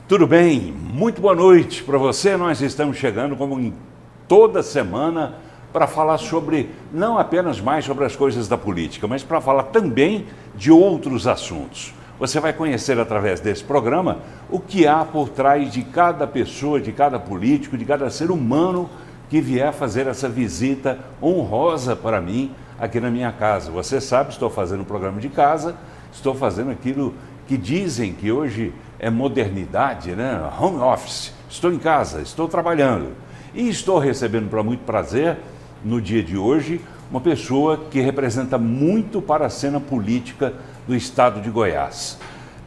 Tudo bem? Muito boa noite para você. Nós estamos chegando, como em toda semana, para falar sobre, não apenas mais sobre as coisas da política, mas para falar também de outros assuntos. Você vai conhecer através desse programa o que há por trás de cada pessoa, de cada político, de cada ser humano que vier fazer essa visita honrosa para mim aqui na minha casa. Você sabe, estou fazendo um programa de casa, estou fazendo aquilo que dizem que hoje é modernidade, né? Home office. Estou em casa, estou trabalhando e estou recebendo para muito prazer, no dia de hoje, uma pessoa que representa muito para a cena política do estado de Goiás.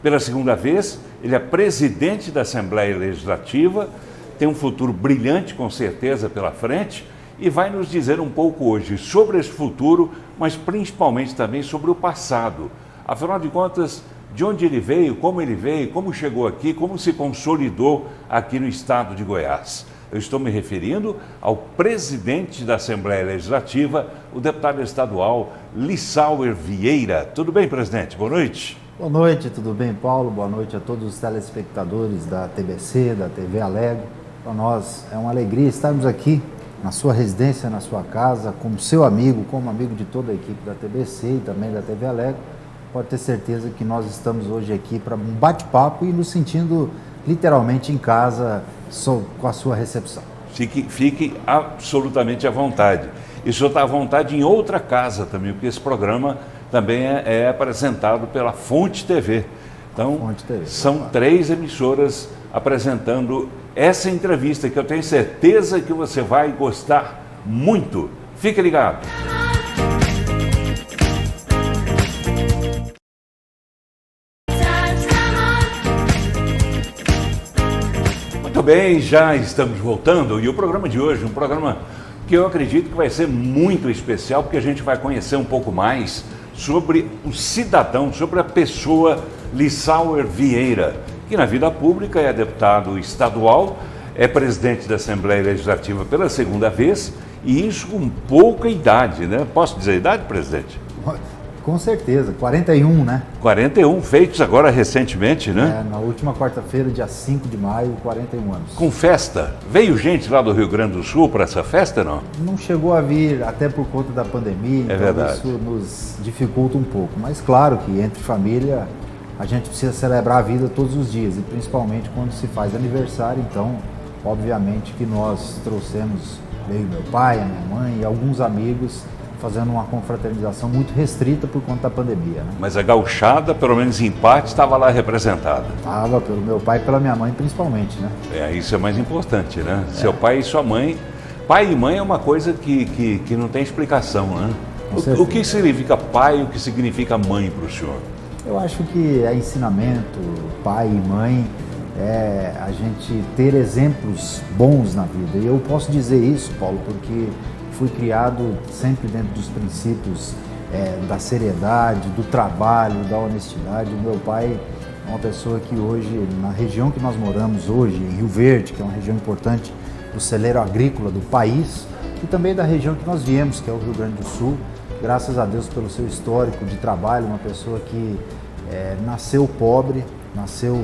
Pela segunda vez, ele é presidente da Assembleia Legislativa, tem um futuro brilhante com certeza pela frente e vai nos dizer um pouco hoje sobre esse futuro, mas principalmente também sobre o passado. Afinal de contas, de onde ele veio, como chegou aqui, como se consolidou aqui no estado de Goiás. Eu estou me referindo ao presidente da Assembleia Legislativa, o deputado estadual Lissauer Vieira. Tudo bem, presidente? Boa noite. Boa noite, tudo bem, Paulo? Boa noite a todos os telespectadores da TBC, da TV Alegre. Para nós é uma alegria estarmos aqui na sua residência, na sua casa, como seu amigo, como amigo de toda a equipe da TBC e também da TV Alegre. Pode ter certeza que nós estamos hoje aqui para um bate-papo e nos sentindo literalmente em casa com a sua recepção. Fique absolutamente à vontade. E o senhor está à vontade em outra casa também, porque esse programa também é apresentado pela Fonte TV. Então, Fonte TV, são 3 emissoras apresentando essa entrevista que eu tenho certeza que você vai gostar muito. Fique ligado. Muito bem, já estamos voltando e o programa de hoje, um programa que eu acredito que vai ser muito especial, porque a gente vai conhecer um pouco mais sobre o cidadão, sobre a pessoa Lissauer Vieira, que na vida pública é deputado estadual, é presidente da Assembleia Legislativa pela segunda vez e isso com pouca idade, né? Posso dizer a idade, presidente? Com certeza, 41, né? 41, feitos agora recentemente, né? Na última quarta-feira, dia 5 de maio, 41 anos. Com festa. Veio gente lá do Rio Grande do Sul para essa festa, não? Não chegou a vir, até por conta da pandemia, então verdade. Isso nos dificulta um pouco. Mas claro que entre família a gente precisa celebrar a vida todos os dias, e principalmente quando se faz aniversário, então, obviamente que nós trouxemos, veio meu pai, a minha mãe e alguns amigos, fazendo uma confraternização muito restrita por conta da pandemia, né? Mas a gauchada, pelo menos em parte, estava lá representada. Estava pelo meu pai e pela minha mãe principalmente, né? Isso é mais importante, né? Seu pai e sua mãe. Pai e mãe é uma coisa que não tem explicação, né? O que significa pai e o que significa mãe para o senhor? Eu acho que é ensinamento, pai e mãe, é a gente ter exemplos bons na vida. E eu posso dizer isso, Paulo, porque fui criado sempre dentro dos princípios da seriedade, do trabalho, da honestidade. O meu pai é uma pessoa que hoje, na região que nós moramos hoje, em Rio Verde, que é uma região importante do celeiro agrícola do país, e também da região que nós viemos, que é o Rio Grande do Sul, graças a Deus pelo seu histórico de trabalho, uma pessoa que nasceu pobre, nasceu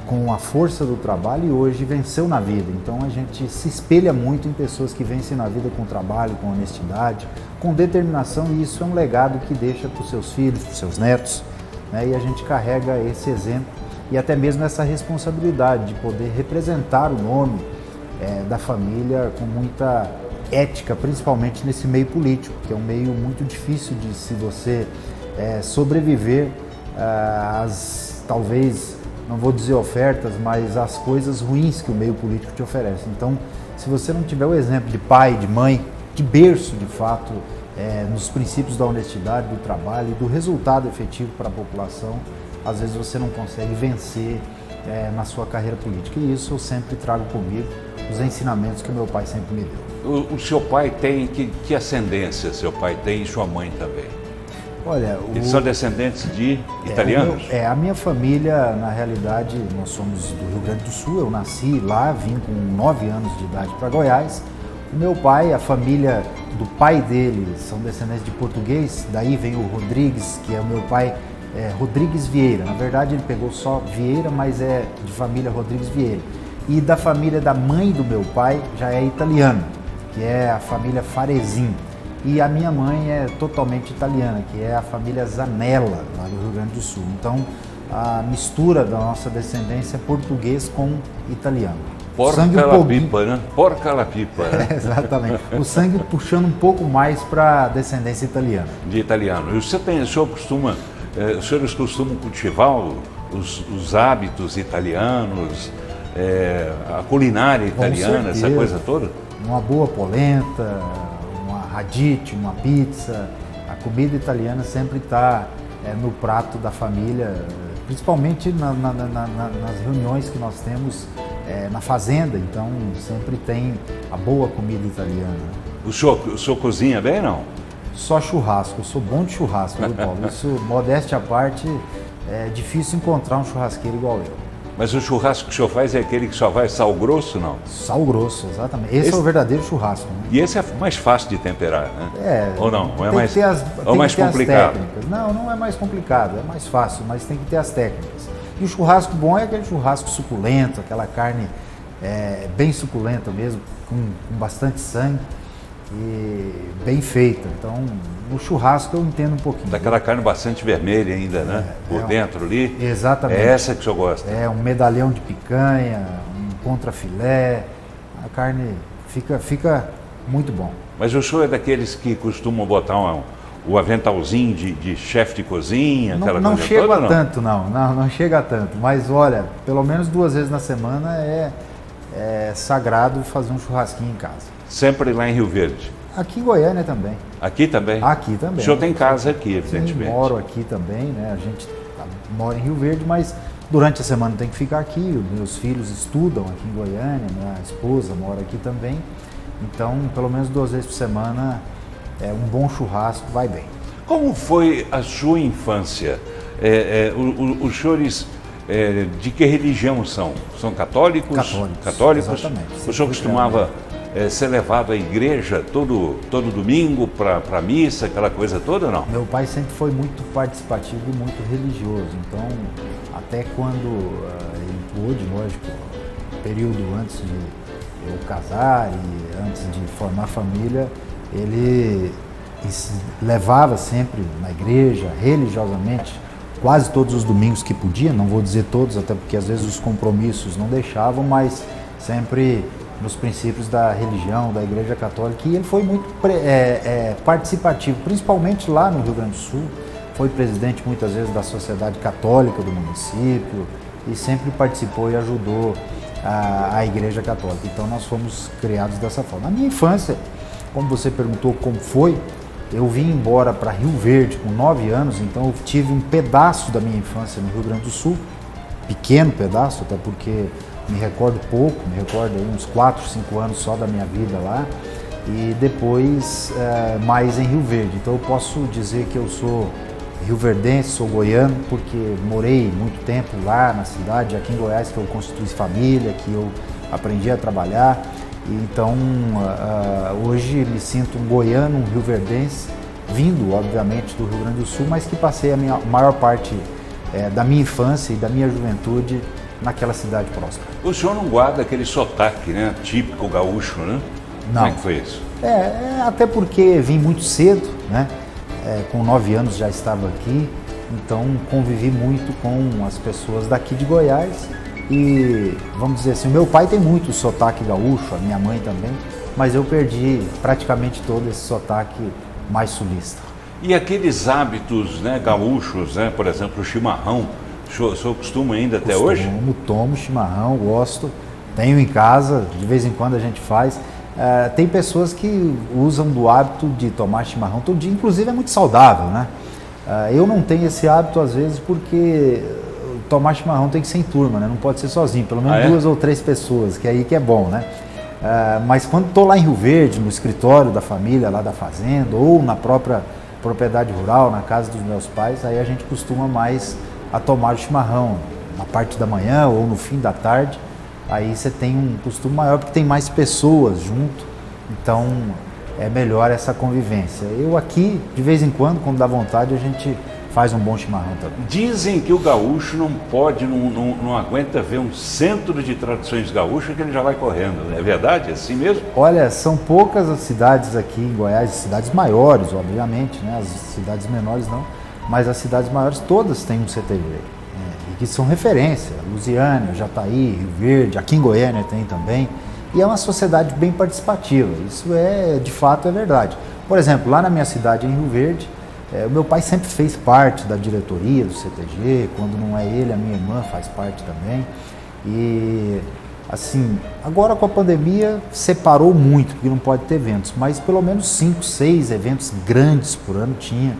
com a força do trabalho e hoje venceu na vida. Então a gente se espelha muito em pessoas que vencem na vida com trabalho, com honestidade, com determinação, e isso é um legado que deixa para os seus filhos, para os seus netos, né? E a gente carrega esse exemplo e até mesmo essa responsabilidade de poder representar o nome da família com muita ética, principalmente nesse meio político, que é um meio muito difícil de se você sobreviver às, talvez, não vou dizer ofertas, mas as coisas ruins que o meio político te oferece. Então, se você não tiver o exemplo de pai, de mãe, de berço, de fato, nos princípios da honestidade, do trabalho e do resultado efetivo para a população, às vezes você não consegue vencer na sua carreira política. E isso eu sempre trago comigo, os ensinamentos que o meu pai sempre me deu. O seu pai tem, que ascendência seu pai tem e sua mãe também? Olha, eles são descendentes de italianos? A minha família, na realidade, nós somos do Rio Grande do Sul, eu nasci lá, vim com 9 anos de idade para Goiás. O meu pai, a família do pai dele, são descendentes de português, daí vem o Rodrigues, que é o meu pai, Rodrigues Vieira. Na verdade, ele pegou só Vieira, mas é de família Rodrigues Vieira. E da família da mãe do meu pai já é italiano, que é a família Farezin. E a minha mãe é totalmente italiana, que é a família Zanella, lá do Rio Grande do Sul. Então, a mistura da nossa descendência é português com italiano. Porca la pipa, né? Porca la pipa. Né? Exatamente. O sangue puxando um pouco mais para a descendência italiana. De italiano. E os senhores costumam cultivar os hábitos italianos, a culinária italiana, essa coisa toda? Uma boa polenta, uma radite, uma pizza. A comida italiana sempre está no prato da família, principalmente nas reuniões que nós temos na fazenda. Então sempre tem a boa comida italiana. O senhor cozinha bem, não? Só churrasco, eu sou bom de churrasco, viu, Paulo? Isso, modéstia à parte, é difícil encontrar um churrasqueiro igual eu. Mas o churrasco que o senhor faz é aquele que só vai sal grosso, não? Sal grosso, exatamente. Esse é o verdadeiro churrasco. Né? E esse é mais fácil de temperar, né? Ou não? Ou é mais, mais complicado? Técnicas. Não, não é mais complicado, é mais fácil, mas tem que ter as técnicas. E o churrasco bom é aquele churrasco suculento, aquela carne bem suculenta mesmo, com bastante sangue e bem feita. Então, o churrasco eu entendo um pouquinho. Daquela carne bastante vermelha ainda, né? Por dentro ali. Exatamente. É essa que o senhor gosta? É, um medalhão de picanha, um contrafilé. A carne fica muito bom. Mas o senhor é daqueles que costumam botar o aventalzinho de chefe de cozinha, aquela não coisa chega toda, a tanto, não chega a tanto. Mas olha, pelo menos 2 vezes na semana é sagrado fazer um churrasquinho em casa. Sempre lá em Rio Verde? Aqui em Goiânia também. Aqui também? Aqui também. O senhor tem casa aqui, evidentemente. Sim, moro aqui também, né? A gente mora em Rio Verde, mas durante a semana tem que ficar aqui. Os meus filhos estudam aqui em Goiânia, minha esposa mora aqui também. Então, pelo menos 2 vezes por semana, um bom churrasco vai bem. Como foi a sua infância? Os senhores de que religião são? São católicos? Católicos, exatamente. O senhor costumava ser levado à igreja todo domingo para a missa, aquela coisa toda ou não? Meu pai sempre foi muito participativo e muito religioso. Então, até quando ele pôde, lógico, período antes de eu casar e antes de formar família, ele levava sempre na igreja, religiosamente, quase todos os domingos que podia, não vou dizer todos, até porque às vezes os compromissos não deixavam, mas sempre nos princípios da religião, da Igreja Católica. E ele foi muito participativo, principalmente lá no Rio Grande do Sul. Foi presidente muitas vezes da Sociedade Católica do município e sempre participou e ajudou a Igreja Católica. Então nós fomos criados dessa forma. Na minha infância, como você perguntou como foi, eu vim embora para Rio Verde com 9 anos, então eu tive um pedaço da minha infância no Rio Grande do Sul, pequeno pedaço, até porque me recordo pouco, me recordo aí uns 4, 5 anos só da minha vida lá, e depois mais em Rio Verde. Então eu posso dizer que eu sou rioverdense, sou goiano, porque morei muito tempo lá na cidade, aqui em Goiás, que eu constituí família, que eu aprendi a trabalhar. Então, hoje me sinto um goiano, um rioverdense, vindo, obviamente, do Rio Grande do Sul, mas que passei a maior parte da minha infância e da minha juventude naquela cidade próxima. O senhor não guarda aquele sotaque, né, típico gaúcho, né? Não. Como é que foi isso? Até porque vim muito cedo, né? Com 9 anos já estava aqui, então convivi muito com as pessoas daqui de Goiás. E, vamos dizer assim, o meu pai tem muito sotaque gaúcho, a minha mãe também, mas eu perdi praticamente todo esse sotaque mais sulista. E aqueles hábitos, né, gaúchos, né, por exemplo, o chimarrão, o senhor costuma ainda até hoje? Tomo chimarrão, gosto, tenho em casa, de vez em quando a gente faz. Tem pessoas que usam do hábito de tomar chimarrão todo dia, inclusive é muito saudável, né? Eu não tenho esse hábito às vezes porque tomar chimarrão tem que ser em turma, né? Não pode ser sozinho, pelo menos 2 ou 3 pessoas, que é aí que é bom, né? Mas quando estou lá em Rio Verde, no escritório da família, lá da fazenda, ou na própria propriedade rural, na casa dos meus pais, aí a gente costuma mais a tomar o chimarrão na parte da manhã ou no fim da tarde. Aí você tem um costume maior porque tem mais pessoas junto, então é melhor essa convivência. Eu aqui, de vez em quando, dá vontade, a gente faz um bom chimarrão também. Dizem que o gaúcho não pode, não aguenta ver um centro de tradições gaúchas que ele já vai correndo. É verdade? É assim mesmo? Olha, são poucas as cidades aqui em Goiás, cidades maiores, obviamente, né? As cidades menores não, mas as cidades maiores todas têm um CTG, e que são referência. Lusiânia, Jataí, Rio Verde, aqui em Goiânia tem também. E é uma sociedade bem participativa, isso de fato é verdade. Por exemplo, lá na minha cidade, em Rio Verde, o meu pai sempre fez parte da diretoria do CTG, quando não é ele, a minha irmã faz parte também. E, assim, agora com a pandemia separou muito, porque não pode ter eventos, mas pelo menos 5, 6 eventos grandes por ano tinha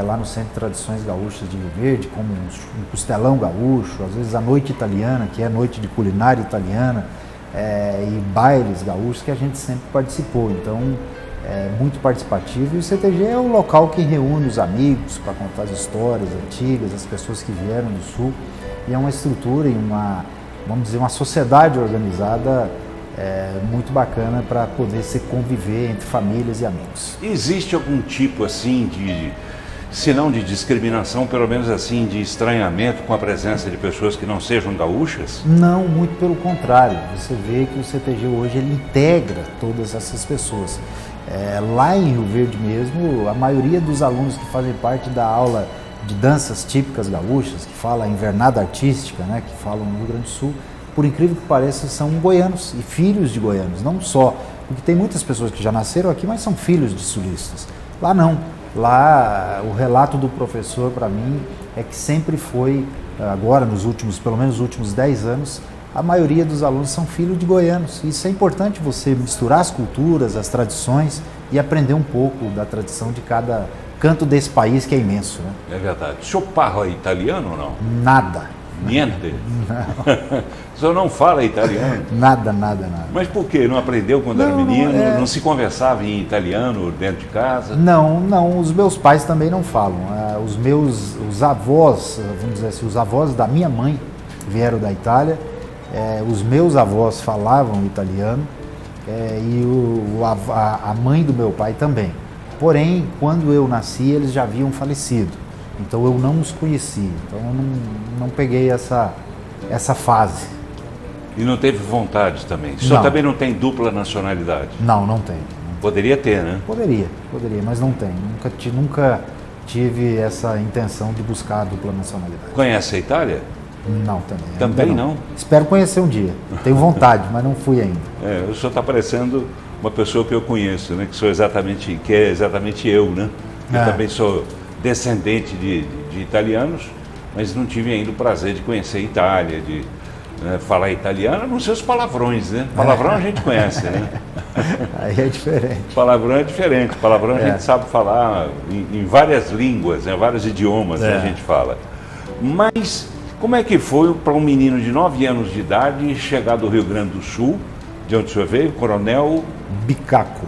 lá no Centro de Tradições Gaúchas de Rio Verde, como um costelão gaúcho, às vezes a noite italiana, que é a noite de culinária italiana, e bailes gaúchos que a gente sempre participou. Então, é muito participativo, e o CTG é o local que reúne os amigos para contar as histórias antigas, as pessoas que vieram do Sul, e é uma estrutura e vamos dizer, uma sociedade organizada muito bacana para poder se conviver entre famílias e amigos. Existe algum tipo assim se não de discriminação, pelo menos assim, de estranhamento com a presença de pessoas que não sejam gaúchas? Não, muito pelo contrário. Você vê que o CTG hoje ele integra todas essas pessoas. Lá em Rio Verde mesmo, a maioria dos alunos que fazem parte da aula de danças típicas gaúchas, que fala a invernada artística, né, que falam no Rio Grande do Sul, por incrível que pareça, são goianos e filhos de goianos, não só, porque tem muitas pessoas que já nasceram aqui, mas são filhos de sulistas. Lá não. Lá, o relato do professor para mim é que sempre foi, agora pelo menos nos últimos 10 anos, a maioria dos alunos são filhos de goianos. Isso é importante, você misturar as culturas, as tradições e aprender um pouco da tradição de cada canto desse país que é imenso, né? É verdade. O senhor parla italiano ou não? Nada. Niente? Não. O senhor não fala italiano? Nada. Mas por quê? Não aprendeu quando era menino? Não se conversava em italiano dentro de casa? Não. Os meus pais também não falam. Os avós, vamos dizer assim, os avós da minha mãe vieram da Itália. Os meus avós falavam italiano e a mãe do meu pai também. Porém, quando eu nasci, eles já haviam falecido. Então eu não os conheci. Então eu não peguei essa fase. E não teve vontade também? O senhor também não tem dupla nacionalidade? Não tem. Poderia ter, né? Poderia, mas não tem. Nunca tive essa intenção de buscar a dupla nacionalidade. Conhece a Itália? Não, também. Também não? Espero conhecer um dia. Tenho vontade, mas não fui ainda. O senhor está parecendo uma pessoa que eu conheço, né? Que é exatamente eu, né? Eu também sou descendente de italianos, mas não tive ainda o prazer de conhecer a Itália, de falar italiano, a não ser os palavrões, né? Palavrão a gente conhece, né? Aí é diferente. Palavrão é diferente. Palavrão a gente sabe falar em várias línguas, né? Vários idiomas a gente fala. Mas como é que foi para um menino de 9 anos de idade chegar do Rio Grande do Sul, de onde o senhor veio? Coronel Bicaco,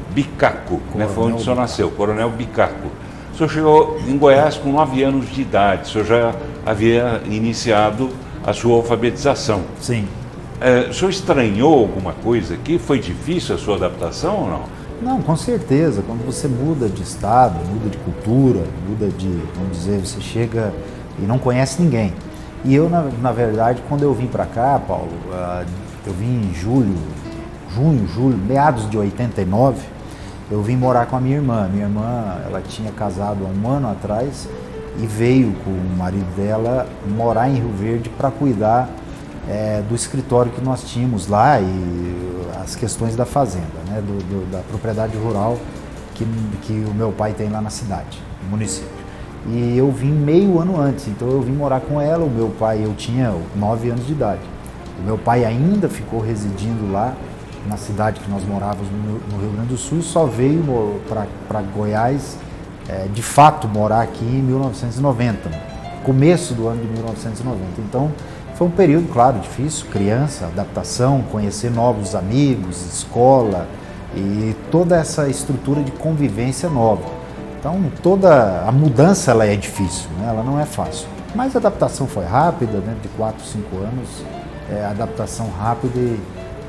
né? Foi onde o senhor nasceu, Coronel Bicaco. O senhor chegou em Goiás com 9 anos de idade, o senhor já havia iniciado a sua alfabetização. Sim. O senhor estranhou alguma coisa aqui? Foi difícil a sua adaptação ou não? Não, com certeza. Quando você muda de estado, muda de cultura, vamos dizer, você chega e não conhece ninguém. E eu, na verdade, quando eu vim para cá, Paulo, eu vim em junho, meados de 89, eu vim morar com a minha irmã. Minha irmã, ela tinha casado há um ano atrás e veio com o marido dela morar em Rio Verde para cuidar do escritório que nós tínhamos lá e as questões da fazenda, né, da propriedade rural que o meu pai tem lá na cidade, no município. E eu vim meio ano antes, então eu vim morar com ela. O meu pai, eu tinha 9 anos de idade. O meu pai ainda ficou residindo lá na cidade que nós morávamos no Rio Grande do Sul e só veio para Goiás, de fato, morar aqui em 1990, começo do ano de 1990. Então, foi um período, claro, difícil, criança, adaptação, conhecer novos amigos, escola e toda essa estrutura de convivência nova. Então, toda a mudança ela é difícil, né? Ela não é fácil. Mas a adaptação foi rápida, dentro de 4, 5 anos, adaptação rápida e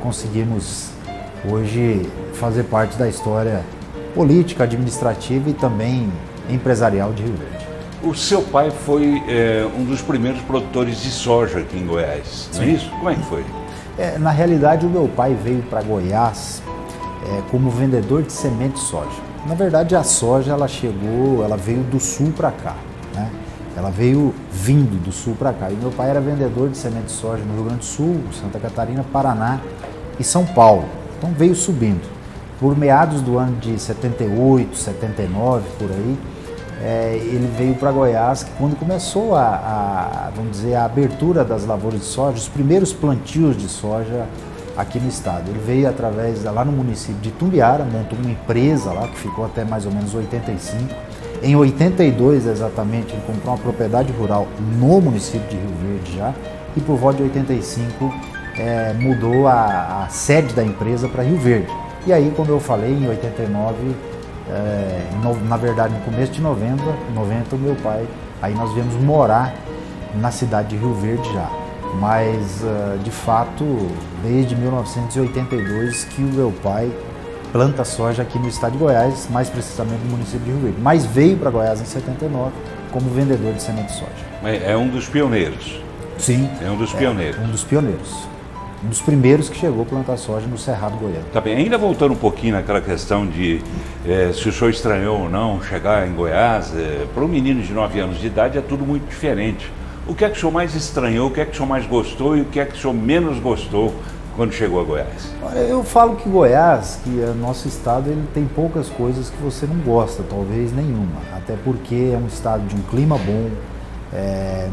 conseguimos hoje fazer parte da história política, administrativa e também empresarial de Rio Verde. O seu pai foi um dos primeiros produtores de soja aqui em Goiás, não é isso? Como é que foi? Na realidade, o meu pai veio para Goiás como vendedor de semente de soja. Na verdade, a soja ela veio do sul para cá, né? Ela veio vindo do sul para cá. E meu pai era vendedor de semente de soja no Rio Grande do Sul, Santa Catarina, Paraná e São Paulo. Então veio subindo. Por meados do ano de 78, 79, por aí, ele veio para Goiás, quando começou vamos dizer, a abertura das lavouras de soja, os primeiros plantios de soja aqui no estado. Ele veio lá no município de Tumbiara, montou uma empresa lá que ficou até mais ou menos 85. Em 82, exatamente, ele comprou uma propriedade rural no município de Rio Verde já, e por volta de 85 mudou a sede da empresa para Rio Verde. E aí, como eu falei, em 89, na verdade, no começo de 90, o meu pai, aí nós viemos morar na cidade de Rio Verde já. Mas, de fato, desde 1982 que o meu pai planta soja aqui no estado de Goiás, mais precisamente no município de Rio Verde. Mas veio para Goiás em 79 como vendedor de semente de soja. É um dos pioneiros. Sim. É um dos pioneiros. Um dos pioneiros. Um dos primeiros que chegou a plantar soja no Cerrado Goiano. Tá bem, ainda voltando um pouquinho naquela questão de se o senhor estranhou ou não chegar em Goiás, para um menino de 9 anos de idade é tudo muito diferente. O que é que o senhor mais estranhou, o que é que o senhor mais gostou e o que é que o senhor menos gostou quando chegou a Goiás? Eu falo que Goiás, que é nosso estado, ele tem poucas coisas que você não gosta, talvez nenhuma. Até porque é um estado de um clima bom,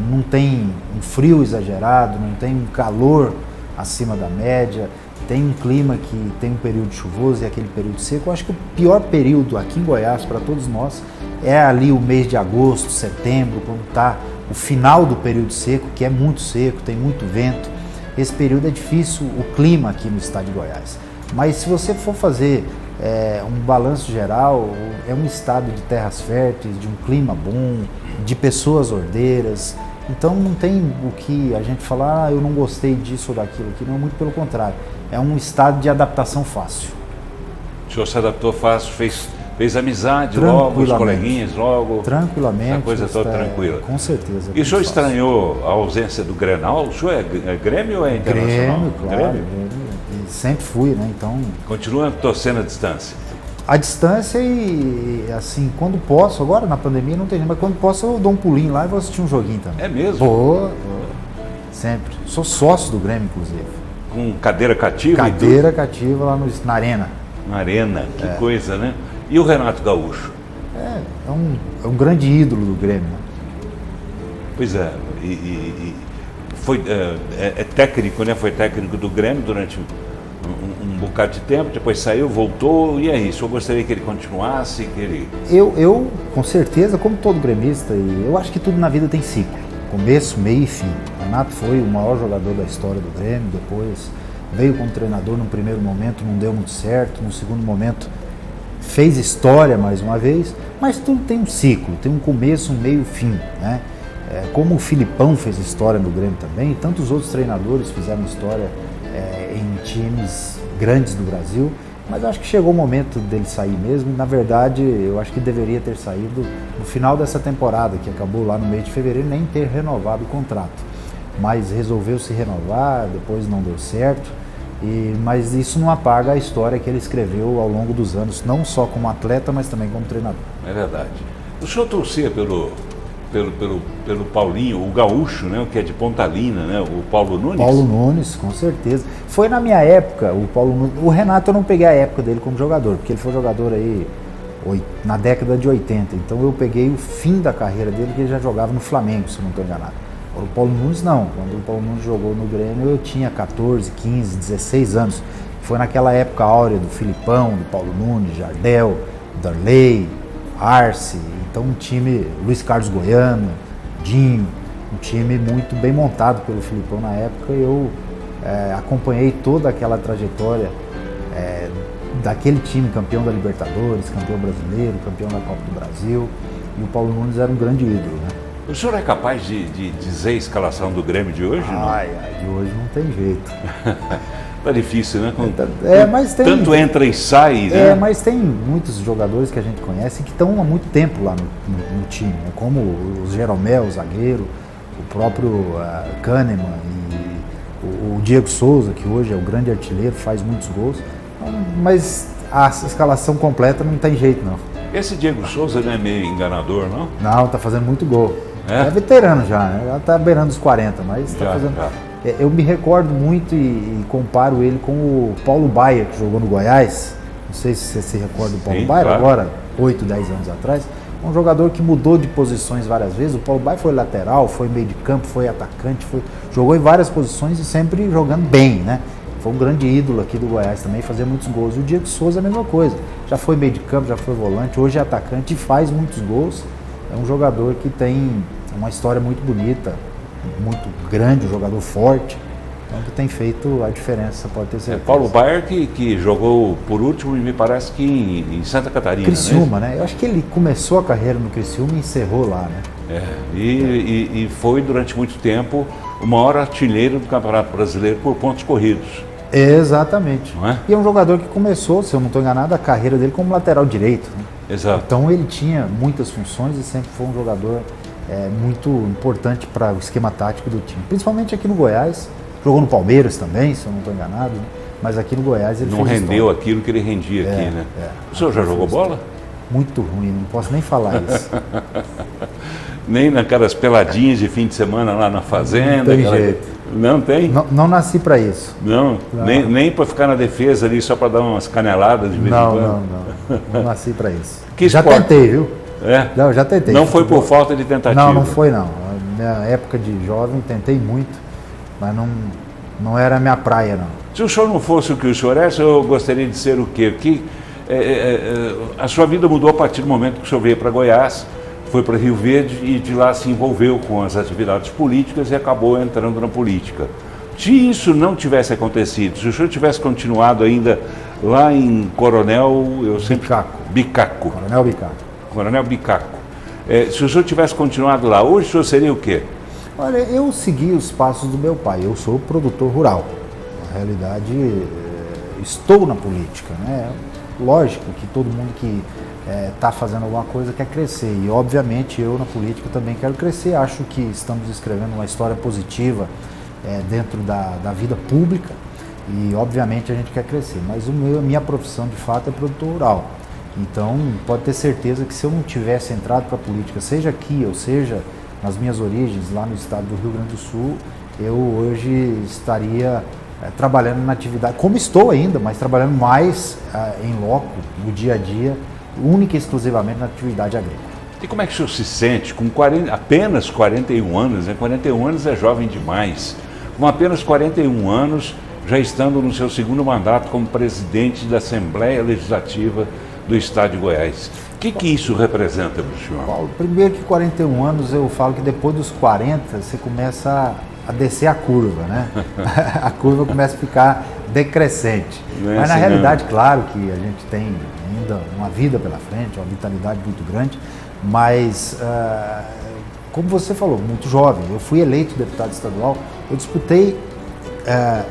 não tem um frio exagerado, não tem um calor acima da média, tem um clima que tem um período chuvoso e aquele período seco. Eu acho que o pior período aqui em Goiás para todos nós é ali o mês de agosto, setembro, quando está o final do período seco, que é muito seco, tem muito vento. Esse período é difícil, o clima aqui no estado de Goiás. Mas se você for fazer um balanço geral, é um estado de terras férteis, de um clima bom, de pessoas ordeiras. Então não tem o que a gente falar, eu não gostei disso ou daquilo aqui, não, muito pelo contrário. É um estado de adaptação fácil. O senhor se adaptou fácil, fez amizade logo, os coleguinhas logo? Tranquilamente. A coisa toda tranquila. Com certeza. E o senhor estranhou a ausência do Grenal? O senhor é Grêmio ou é Internacional? Grêmio, claro. Grêmio. E sempre fui, né? Então... Continua torcendo à distância? A distância e, assim, quando posso, agora na pandemia não tem, mas quando posso eu dou um pulinho lá e vou assistir um joguinho também. É mesmo? Vou, sempre. Sou sócio do Grêmio, inclusive. Com cadeira cativa? Cadeira cativa lá na Arena. Na Arena, que coisa, né? E o Renato Gaúcho? É um grande ídolo do Grêmio. Né? Pois é, foi técnico, né? Foi técnico do Grêmio durante um bocado de tempo, depois saiu, voltou, e é isso. Eu gostaria que ele continuasse, que ele... Eu, com certeza, como todo gremista, eu acho que tudo na vida tem ciclo. Começo, meio e fim. O Renato foi o maior jogador da história do Grêmio, depois veio como treinador, num primeiro momento não deu muito certo, no segundo momento fez história mais uma vez, mas tudo tem um ciclo, tem um começo, um meio e fim, né? Como o Filipão fez história no Grêmio também, e tantos outros treinadores fizeram história em times grandes do Brasil, mas eu acho que chegou o momento dele sair mesmo. Na verdade, eu acho que deveria ter saído no final dessa temporada, que acabou lá no mês de fevereiro, nem ter renovado o contrato. Mas resolveu se renovar, depois não deu certo, mas isso não apaga a história que ele escreveu ao longo dos anos, não só como atleta, mas também como treinador. É verdade. O senhor torcia pelo Paulinho, o gaúcho, né, que é de Pontalina, né, o Paulo Nunes? Paulo Nunes, com certeza. Foi na minha época, o Paulo Nunes, o Renato eu não peguei a época dele como jogador, porque ele foi jogador aí na década de 80, então eu peguei o fim da carreira dele, que ele já jogava no Flamengo, se não estou enganado. O Paulo Nunes não, quando o Paulo Nunes jogou no Grêmio eu tinha 14, 15, 16 anos. Foi naquela época áurea do Filipão, do Paulo Nunes, Jardel, Darley, Arce, então um time, Luiz Carlos Goiano, Dinho, um time muito bem montado pelo Filipão na época. Eu acompanhei toda aquela trajetória daquele time, campeão da Libertadores, campeão brasileiro, campeão da Copa do Brasil, e o Paulo Nunes era um grande ídolo, né? O senhor é capaz de dizer a escalação do Grêmio de hoje? Não? De hoje não tem jeito. Tá difícil, né? Mas tem, tanto entra e sai, né? Mas tem muitos jogadores que a gente conhece que estão há muito tempo lá no time, né? Como o Jeromel, o zagueiro, o próprio Kahneman e o Diego Souza, que hoje é o grande artilheiro, faz muitos gols. Mas a escalação completa não tem jeito, não. Esse Diego Souza não é meio enganador, não? Não, tá fazendo muito gol. É veterano já, né? Já tá beirando os 40, mas tá fazendo... Já. Eu me recordo muito e comparo ele com o Paulo Baier, que jogou no Goiás. Não sei se você se recorda do Paulo Baier, claro. Agora, 8, 10 anos atrás. Um jogador que mudou de posições várias vezes. O Paulo Baier foi lateral, foi meio de campo, foi atacante, jogou em várias posições e sempre jogando bem, né? Foi um grande ídolo aqui do Goiás também, fazia muitos gols. E o Diego Souza é a mesma coisa. Já foi meio de campo, já foi volante, hoje é atacante e faz muitos gols. É um jogador que tem uma história muito bonita, muito grande, um jogador forte, então que tem feito a diferença, pode ter certeza. Paulo Baier que jogou por último e me parece que em Santa Catarina, Criciúma, né? Eu acho que ele começou a carreira no Criciúma e encerrou lá, né? E foi durante muito tempo o maior artilheiro do Campeonato Brasileiro por pontos corridos. Exatamente. Não é? E é um jogador que começou, se eu não estou enganado, a carreira dele como lateral direito, né? Exato. Então ele tinha muitas funções e sempre foi um jogador muito importante para o esquema tático do time. Principalmente aqui no Goiás. Jogou no Palmeiras também, se eu não estou enganado. Né? Mas aqui no Goiás ele não fez rendeu história. aquilo que ele rendia aqui, né? O senhor já jogou bola? Muito ruim, não posso nem falar isso. Nem naquelas peladinhas de fim de semana lá na fazenda? Não tem jeito. Não tem? Não nasci para isso. Não? Nem para ficar na defesa ali só para dar umas caneladas de vez em quando? Não nasci para isso. Que já esporte? Tentei, viu? É? Não, já tentei. Não foi por falta de tentativa? Não foi não. Na minha época de jovem tentei muito, mas não era a minha praia, não. Se o senhor não fosse o que o senhor é, eu gostaria de ser o quê? A sua vida mudou a partir do momento que o senhor veio para Goiás, foi para Rio Verde e de lá se envolveu com as atividades políticas e acabou entrando na política. Se isso não tivesse acontecido, se o senhor tivesse continuado ainda lá em Coronel... Bicaco. Coronel Bicaco. Se o senhor tivesse continuado lá, hoje o senhor seria o quê? Olha, eu segui os passos do meu pai. Eu sou produtor rural. Na realidade, estou na política, né? Lógico que todo mundo que está fazendo alguma coisa quer crescer. E, obviamente, eu na política também quero crescer. Acho que estamos escrevendo uma história positiva dentro da vida pública. E, obviamente, a gente quer crescer. Mas a minha profissão, de fato, é produtor rural. Então, pode ter certeza que se eu não tivesse entrado para a política, seja aqui ou seja nas minhas origens, lá no estado do Rio Grande do Sul, eu hoje estaria trabalhando na atividade, como estou ainda, mas trabalhando mais em loco, no dia a dia, única e exclusivamente na atividade agrícola. E como é que o senhor se sente com apenas 41 anos? Né? 41 anos é jovem demais. Com apenas 41 anos, já estando no seu segundo mandato como presidente da Assembleia Legislativa do Estado de Goiás. O que isso representa para o senhor? Paulo, primeiro que 41 anos, eu falo que depois dos 40 você começa a descer a curva, né? A curva começa a ficar decrescente. Mas na realidade, claro que a gente tem ainda uma vida pela frente, uma vitalidade muito grande, mas como você falou, muito jovem, eu fui eleito deputado estadual, eu disputei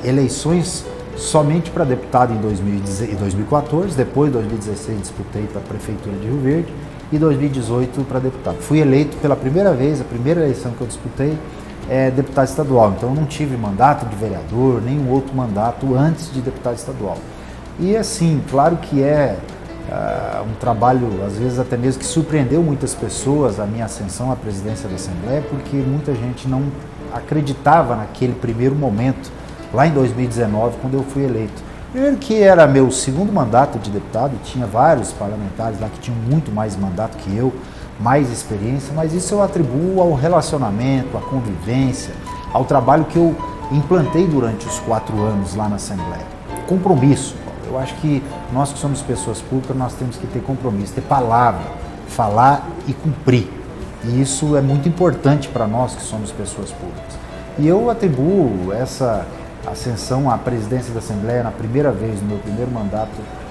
eleições somente para deputado em 2014, depois em 2016 disputei para a Prefeitura de Rio Verde e 2018 para deputado. Fui eleito pela primeira vez, a primeira eleição que eu disputei deputado estadual, então eu não tive mandato de vereador, nenhum outro mandato antes de deputado estadual. E assim, claro que um trabalho, às vezes até mesmo que surpreendeu muitas pessoas, a minha ascensão à presidência da Assembleia, porque muita gente não acreditava naquele primeiro momento, lá em 2019, quando eu fui eleito. Primeiro que era meu segundo mandato de deputado, tinha vários parlamentares lá que tinham muito mais mandato que eu, mais experiência, mas isso eu atribuo ao relacionamento, à convivência, ao trabalho que eu implantei durante os 4 anos lá na Assembleia. Compromisso. Eu acho que nós que somos pessoas públicas, nós temos que ter compromisso, ter palavra, falar e cumprir. E isso é muito importante para nós que somos pessoas públicas. E eu atribuo essa ascensão à presidência da Assembleia na primeira vez, no meu primeiro mandato,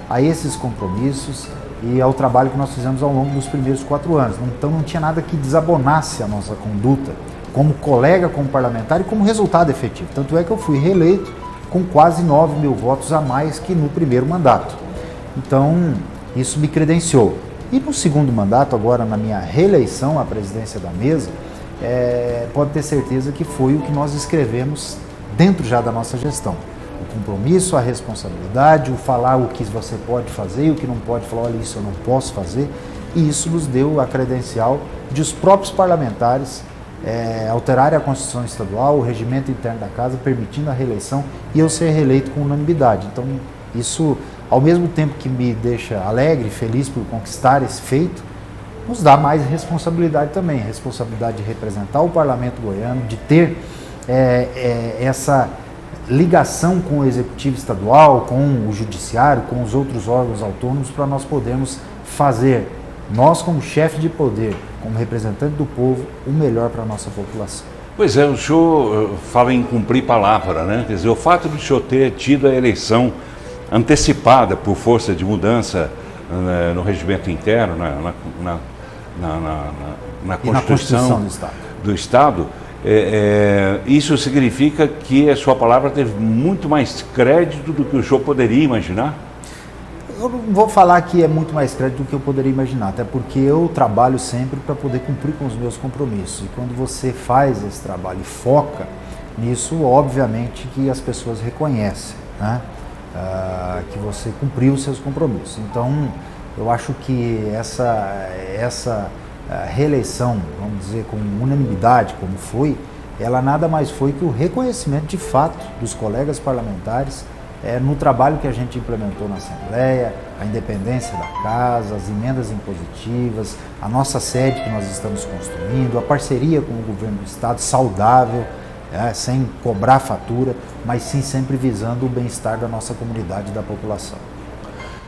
a esses compromissos e ao trabalho que nós fizemos ao longo dos primeiros 4 anos. Então não tinha nada que desabonasse a nossa conduta como colega, como parlamentar e como resultado efetivo. Tanto é que eu fui reeleito com quase 9 mil votos a mais que no primeiro mandato. Então, isso me credenciou. E no segundo mandato, agora na minha reeleição à presidência da mesa, pode ter certeza que foi o que nós escrevemos dentro já da nossa gestão. O compromisso, a responsabilidade, o falar o que você pode fazer e o que não pode falar, olha, isso eu não posso fazer. E isso nos deu a credencial de os próprios parlamentares alterarem a Constituição Estadual, o regimento interno da Casa, permitindo a reeleição e eu ser reeleito com unanimidade. Então, isso, ao mesmo tempo que me deixa alegre, feliz por conquistar esse feito, nos dá mais responsabilidade também, responsabilidade de representar o Parlamento goiano, de ter essa ligação com o Executivo Estadual, com o Judiciário, com os outros órgãos autônomos, para nós podermos fazer, nós como chefe de poder, como representante do povo, o melhor para a nossa população. Pois é, o senhor fala em cumprir palavra, né? Quer dizer, o fato de o senhor ter tido a eleição antecipada por força de mudança no regimento interno, na Constituição do Estado, isso significa que a sua palavra teve muito mais crédito do que o senhor poderia imaginar? Eu não vou falar que é muito mais crédito do que eu poderia imaginar, até porque eu trabalho sempre para poder cumprir com os meus compromissos. E quando você faz esse trabalho e foca nisso, obviamente que as pessoas reconhecem, né? Que você cumpriu os seus compromissos. Então, eu acho que essa reeleição, vamos dizer, com unanimidade, como foi, ela nada mais foi que o reconhecimento de fato dos colegas parlamentares no trabalho que a gente implementou na Assembleia, a independência da Casa, as emendas impositivas, a nossa sede que nós estamos construindo, a parceria com o governo do Estado saudável, sem cobrar fatura, mas sim sempre visando o bem-estar da nossa comunidade e da população.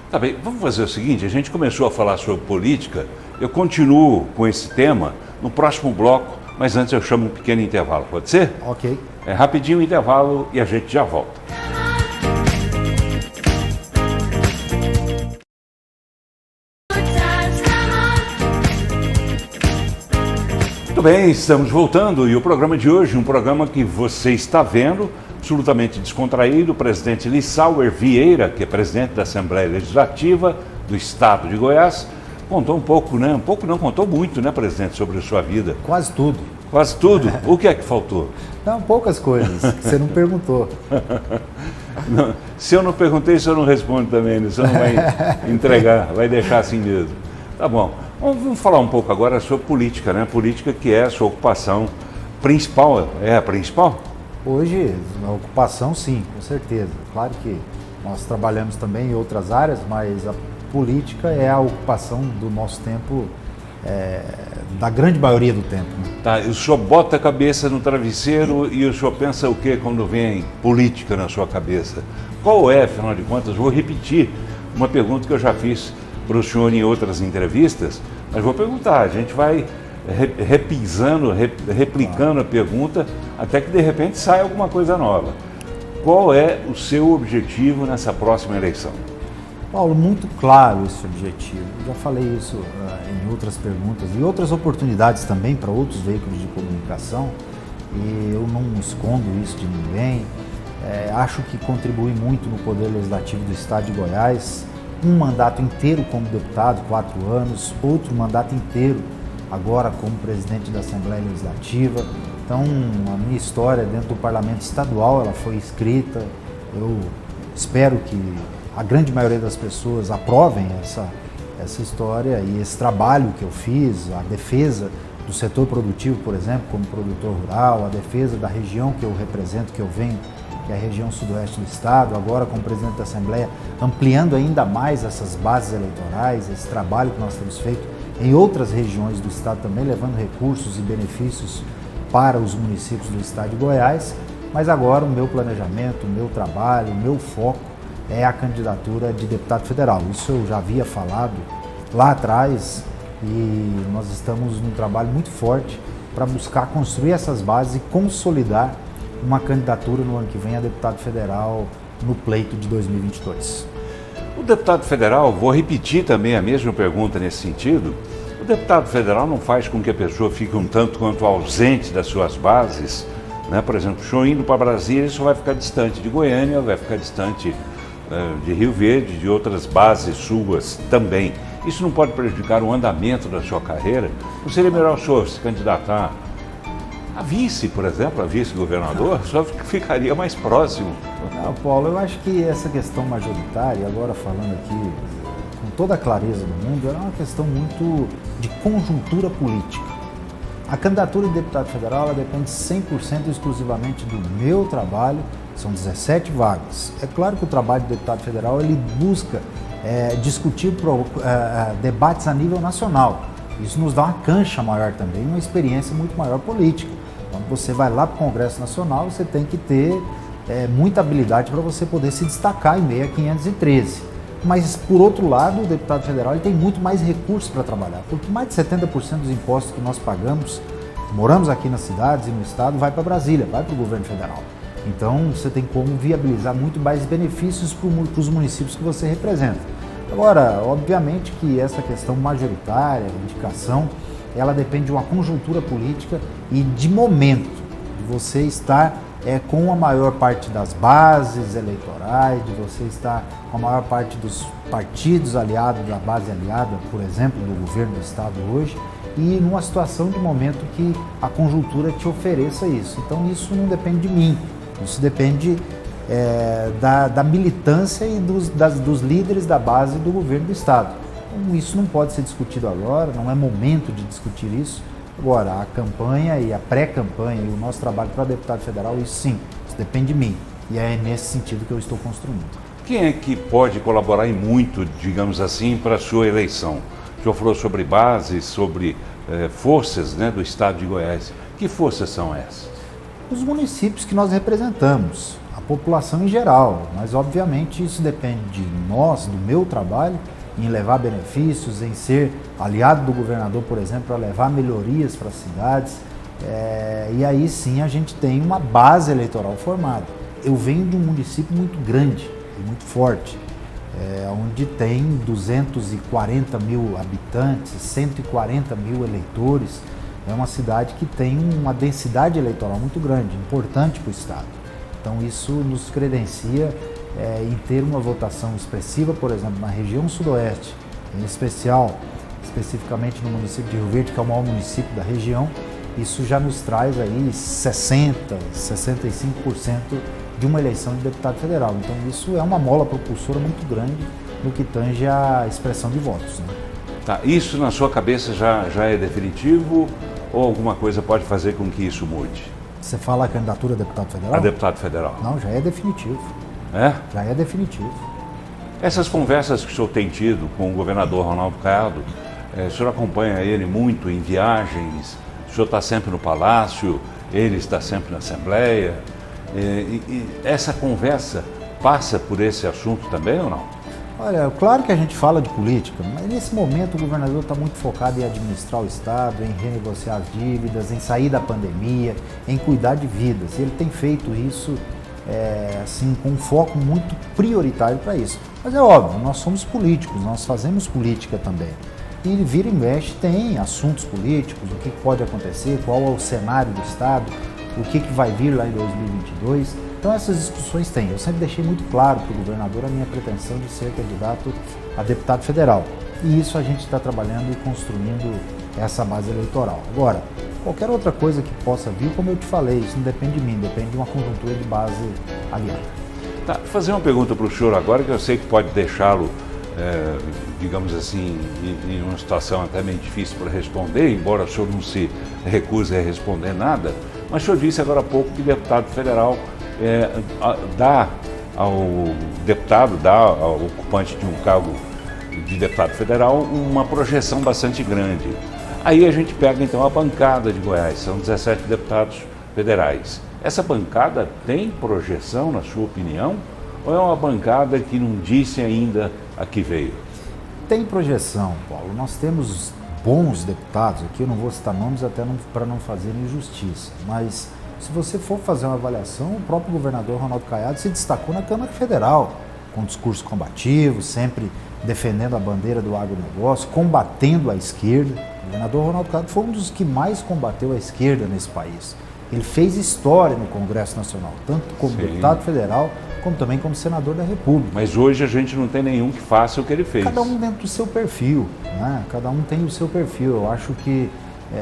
Tá bem, vamos fazer o seguinte, a gente começou a falar sobre política, eu continuo com esse tema no próximo bloco, mas antes eu chamo um pequeno intervalo, pode ser? Ok. É rapidinho o intervalo e a gente já volta. Muito bem, estamos voltando e o programa de hoje, um programa que você está vendo, absolutamente descontraído, o presidente Lissauer Vieira, que é presidente da Assembleia Legislativa do Estado de Goiás, contou um pouco, né? Um pouco não, contou muito, né, presidente, sobre a sua vida. Quase tudo. Quase tudo? O que é que faltou? Não, poucas coisas, você não perguntou. Não, se eu não perguntei, o senhor não responde também, o senhor não vai entregar, vai deixar assim mesmo. Tá bom. Vamos falar um pouco agora sobre política, né? Política que é a sua ocupação principal. É a principal? Hoje, a ocupação, sim, com certeza. Claro que nós trabalhamos também em outras áreas, mas a política é a ocupação do nosso tempo, da grande maioria do tempo. Né? Tá, o senhor bota a cabeça no travesseiro e o senhor pensa o quê quando vem política na sua cabeça? Qual é, afinal de contas? Vou repetir uma pergunta que eu já fiz para o senhor em outras entrevistas, mas vou perguntar, a gente vai replicando a pergunta até que de repente saia alguma coisa nova. Qual é o seu objetivo nessa próxima eleição? Paulo, muito claro esse objetivo. Eu já falei isso em outras perguntas e outras oportunidades também para outros veículos de comunicação e eu não escondo isso de ninguém. Acho que contribui muito no Poder Legislativo do Estado de Goiás. Um mandato inteiro como deputado, 4 anos, outro mandato inteiro agora como presidente da Assembleia Legislativa. Então, a minha história dentro do Parlamento Estadual, ela foi escrita. Eu espero que a grande maioria das pessoas aprovem essa história e esse trabalho que eu fiz, a defesa do setor produtivo, por exemplo, como produtor rural, a defesa da região que eu represento, que eu venho, que é a região sudoeste do estado, agora como presidente da Assembleia, ampliando ainda mais essas bases eleitorais, esse trabalho que nós temos feito em outras regiões do estado também, levando recursos e benefícios para os municípios do estado de Goiás, mas agora o meu planejamento, o meu trabalho, o meu foco é a candidatura de deputado federal. Isso eu já havia falado lá atrás e nós estamos num trabalho muito forte para buscar construir essas bases e consolidar uma candidatura no ano que vem a deputado federal no pleito de 2022. O deputado federal, vou repetir também a mesma pergunta nesse sentido, o deputado federal não faz com que a pessoa fique um tanto quanto ausente das suas bases, né? Por exemplo, o senhor indo para Brasília, ele só vai ficar distante de Goiânia, vai ficar distante de Rio Verde, de outras bases suas também. Isso não pode prejudicar o andamento da sua carreira? Não seria melhor o senhor se candidatar a vice, por exemplo, a vice-governador? Só ficaria mais próximo. Não, Paulo, eu acho que essa questão majoritária, agora falando aqui com toda a clareza do mundo, é uma questão muito de conjuntura política. A candidatura de deputado federal, ela depende 100% exclusivamente do meu trabalho, são 17 vagas. É claro que o trabalho de deputado federal, ele busca discutir debates a nível nacional. Isso nos dá uma cancha maior também, uma experiência muito maior política. Quando você vai lá para o Congresso Nacional, você tem que ter muita habilidade para você poder se destacar em meio a 513. Mas, por outro lado, o deputado federal ele tem muito mais recursos para trabalhar, porque mais de 70% dos impostos que nós pagamos, moramos aqui nas cidades e no estado, vai para Brasília, vai para o governo federal. Então, você tem como viabilizar muito mais benefícios para os municípios que você representa. Agora, obviamente que essa questão majoritária, indicação, ela depende de uma conjuntura política e de momento, de você estar com a maior parte das bases eleitorais, de você estar com a maior parte dos partidos aliados, da base aliada, por exemplo, do governo do estado hoje, e numa situação de momento que a conjuntura te ofereça isso. Então isso não depende de mim, isso depende da militância e dos líderes da base do governo do estado. Então, isso não pode ser discutido agora, não é momento de discutir isso. Agora, a campanha e a pré-campanha e o nosso trabalho para deputado federal, isso sim, isso depende de mim. E é nesse sentido que eu estou construindo. Quem é que pode colaborar em muito, digamos assim, para a sua eleição? O senhor falou sobre bases, sobre forças, né, do estado de Goiás. Que forças são essas? Os municípios que nós representamos, a população em geral, mas obviamente isso depende de nós, do meu trabalho, em levar benefícios, em ser aliado do governador, por exemplo, para levar melhorias para as cidades. E aí sim a gente tem uma base eleitoral formada. Eu venho de um município muito grande e muito forte, onde tem 240 mil habitantes, 140 mil eleitores. É uma cidade que tem uma densidade eleitoral muito grande, importante para o estado. Então isso nos credencia em ter uma votação expressiva, por exemplo, na região sudoeste, em especial, especificamente no município de Rio Verde, que é o maior município da região. Isso já nos traz aí 60%, 65% de uma eleição de deputado federal. Então isso é uma mola propulsora muito grande no que tange a expressão de votos, né? Tá, isso na sua cabeça já é definitivo ou alguma coisa pode fazer com que isso mude? Você fala a candidatura a deputado federal? A deputado federal. Não, já é definitivo. É? Já é definitivo. Essas conversas que o senhor tem tido com o governador Ronaldo Caiado, o senhor acompanha ele muito em viagens, o senhor está sempre no palácio, ele está sempre na Assembleia, e essa conversa passa por esse assunto também ou não? Olha, claro que a gente fala de política, mas nesse momento o governador está muito focado em administrar o Estado, em renegociar as dívidas, em sair da pandemia, em cuidar de vidas. E ele tem feito isso assim, com um foco muito prioritário para isso. Mas é óbvio, nós somos políticos, nós fazemos política também. E vira e mexe tem assuntos políticos, o que pode acontecer, qual é o cenário do Estado, o que vai vir lá em 2022. Então essas discussões tem. Eu sempre deixei muito claro para o governador a minha pretensão de ser candidato a deputado federal. E isso a gente está trabalhando e construindo essa base eleitoral. Agora, qualquer outra coisa que possa vir, como eu te falei, isso não depende de mim, depende de uma conjuntura de base aliada. Tá, vou fazer uma pergunta para o senhor agora, que eu sei que pode deixá-lo, digamos assim, em uma situação até meio difícil para responder, embora o senhor não se recuse a responder nada, mas o senhor disse agora há pouco que deputado federal dá ao deputado, dá ao ocupante de um cargo de deputado federal uma projeção bastante grande. Aí a gente pega então a bancada de Goiás, são 17 deputados federais. Essa bancada tem projeção, na sua opinião, ou é uma bancada que não disse ainda a que veio? Tem projeção, Paulo. Nós temos bons deputados, aqui eu não vou citar nomes até para não fazer injustiça, mas se você for fazer uma avaliação, o próprio governador Ronaldo Caiado se destacou na Câmara Federal, com discurso combativo, sempre defendendo a bandeira do agronegócio, combatendo a esquerda. O governador Ronaldo Caiado foi um dos que mais combateu a esquerda nesse país. Ele fez história no Congresso Nacional, tanto como Sim. deputado federal, como também como senador da República. Mas hoje a gente não tem nenhum que faça o que ele fez. Cada um dentro do seu perfil, né? Cada um tem o seu perfil. Eu acho que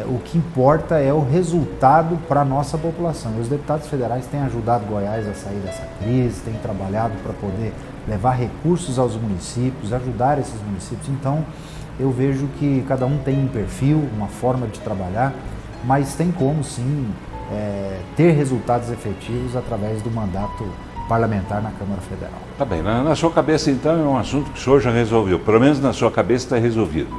o que importa é o resultado para a nossa população. E os deputados federais têm ajudado Goiás a sair dessa crise, têm trabalhado para poder levar recursos aos municípios, ajudar esses municípios. Então, eu vejo que cada um tem um perfil, uma forma de trabalhar, mas tem como sim ter resultados efetivos através do mandato parlamentar na Câmara Federal. Tá bem, na sua cabeça então é um assunto que o senhor já resolveu, pelo menos na sua cabeça está resolvido.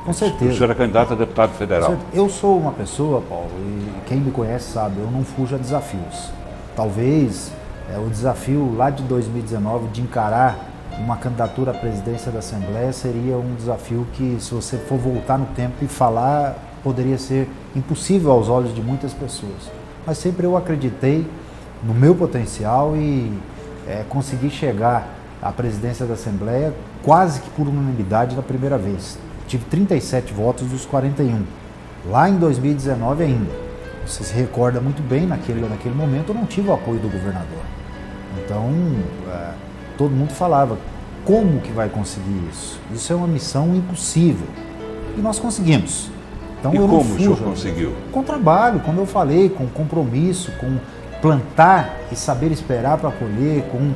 Com certeza. O senhor é candidato a deputado federal. Eu sou uma pessoa, Paulo, e quem me conhece sabe, eu não fujo a desafios. Talvez o desafio lá de 2019 de encarar uma candidatura à presidência da Assembleia seria um desafio que, se você for voltar no tempo e falar, poderia ser impossível aos olhos de muitas pessoas. Mas sempre eu acreditei no meu potencial e consegui chegar à presidência da Assembleia quase que por unanimidade da primeira vez. Tive 37 votos dos 41, lá em 2019 ainda. Você se recorda muito bem, naquele momento eu não tive o apoio do governador. Então, todo mundo falava, como que vai conseguir isso? Isso é uma missão impossível. E nós conseguimos. Então, e eu não como fujo, o senhor conseguiu? Com trabalho, como eu falei, com compromisso, com plantar e saber esperar para colher, com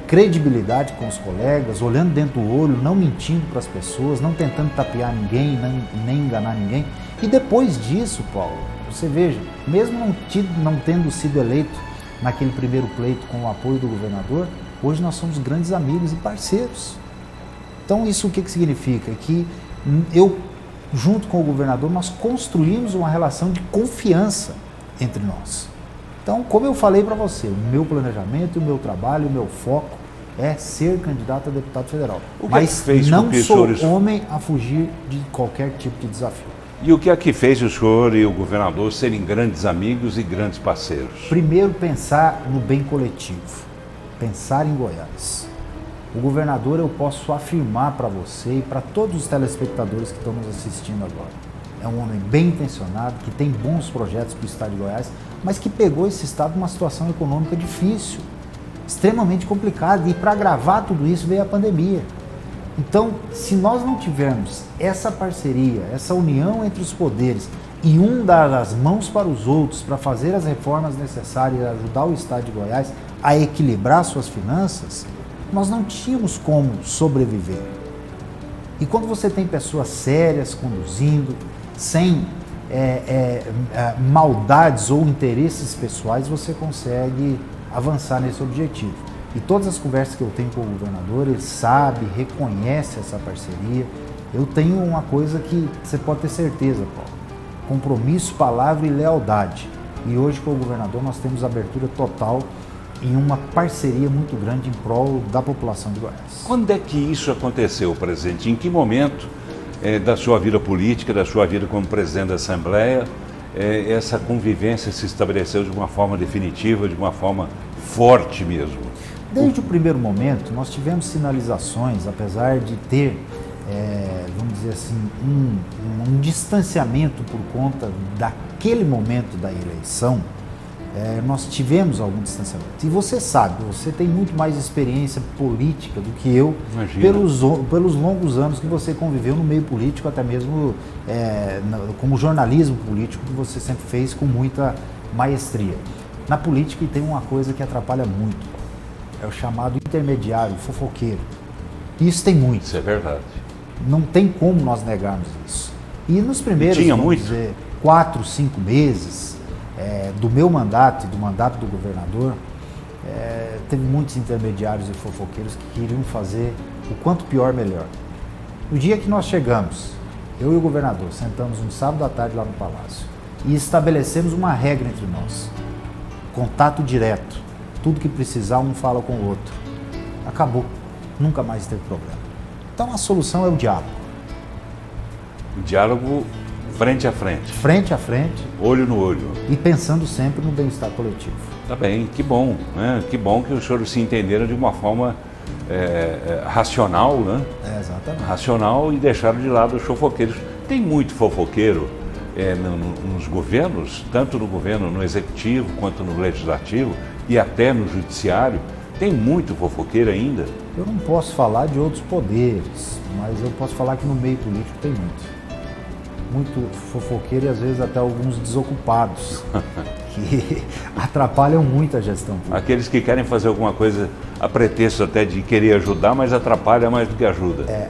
credibilidade com os colegas, olhando dentro do olho, não mentindo para as pessoas, não tentando tapear ninguém, nem enganar ninguém. E depois disso, Paulo, você veja, mesmo não tendo sido eleito naquele primeiro pleito com o apoio do governador, hoje nós somos grandes amigos e parceiros. Então isso o que significa? Que eu, junto com o governador, nós construímos uma relação de confiança entre nós. Então, como eu falei para você, o meu planejamento, o meu trabalho, o meu foco é ser candidato a deputado federal. Mas não sou homem a fugir de qualquer tipo de desafio. E o que é que fez o senhor e o governador serem grandes amigos e grandes parceiros? Primeiro, pensar no bem coletivo, pensar em Goiás. O governador, eu posso afirmar para você e para todos os telespectadores que estão nos assistindo agora, é um homem bem intencionado, que tem bons projetos para o estado de Goiás, mas que pegou esse estado numa situação econômica difícil, extremamente complicada, e para agravar tudo isso veio a pandemia. Então, se nós não tivermos essa parceria, essa união entre os poderes, e um dar as mãos para os outros para fazer as reformas necessárias e ajudar o estado de Goiás a equilibrar suas finanças, nós não tínhamos como sobreviver. E quando você tem pessoas sérias conduzindo, sem maldades ou interesses pessoais, você consegue avançar nesse objetivo. E todas as conversas que eu tenho com o governador, ele sabe, reconhece essa parceria. Eu tenho uma coisa que você pode ter certeza, Paulo: compromisso, palavra e lealdade. E hoje com o governador nós temos abertura total em uma parceria muito grande em prol da população de Goiás. Quando é que isso aconteceu, presidente? Em que momento da sua vida política, da sua vida como presidente da Assembleia, essa convivência se estabeleceu de uma forma definitiva, de uma forma forte mesmo? Desde o primeiro momento, nós tivemos sinalizações, apesar de ter, vamos dizer assim, um distanciamento por conta daquele momento da eleição. Nós tivemos algum distanciamento. E você sabe, você tem muito mais experiência política do que eu, pelos longos anos que você conviveu no meio político, até mesmo como jornalismo político, que você sempre fez com muita maestria. Na política tem uma coisa que atrapalha muito, é o chamado intermediário, fofoqueiro. Isso tem muito. Isso é verdade. Não tem como nós negarmos isso. E nos primeiros, vamos dizer, 4, 5 meses do meu mandato e do mandato do governador, teve muitos intermediários e fofoqueiros que queriam fazer o quanto pior, melhor. No dia que nós chegamos, eu e o governador sentamos um sábado à tarde lá no Palácio e estabelecemos uma regra entre nós: contato direto, tudo que precisar um fala com o outro. Acabou, nunca mais teve problema. Então a solução é o diálogo. O diálogo frente a frente. Frente a frente. Olho no olho. E pensando sempre no bem-estar coletivo. Tá bem, que bom, né? Que bom que os senhores se entenderam de uma forma racional, né? Exatamente. Racional, e deixaram de lado os fofoqueiros. Tem muito fofoqueiro nos governos, tanto no governo, no executivo, quanto no legislativo e até no judiciário, tem muito fofoqueiro ainda? Eu não posso falar de outros poderes, mas eu posso falar que no meio político tem muito. Muito fofoqueiro e às vezes até alguns desocupados, que atrapalham muito a gestão pública. Aqueles que querem fazer alguma coisa a pretexto até de querer ajudar, mas atrapalha mais do que ajuda. É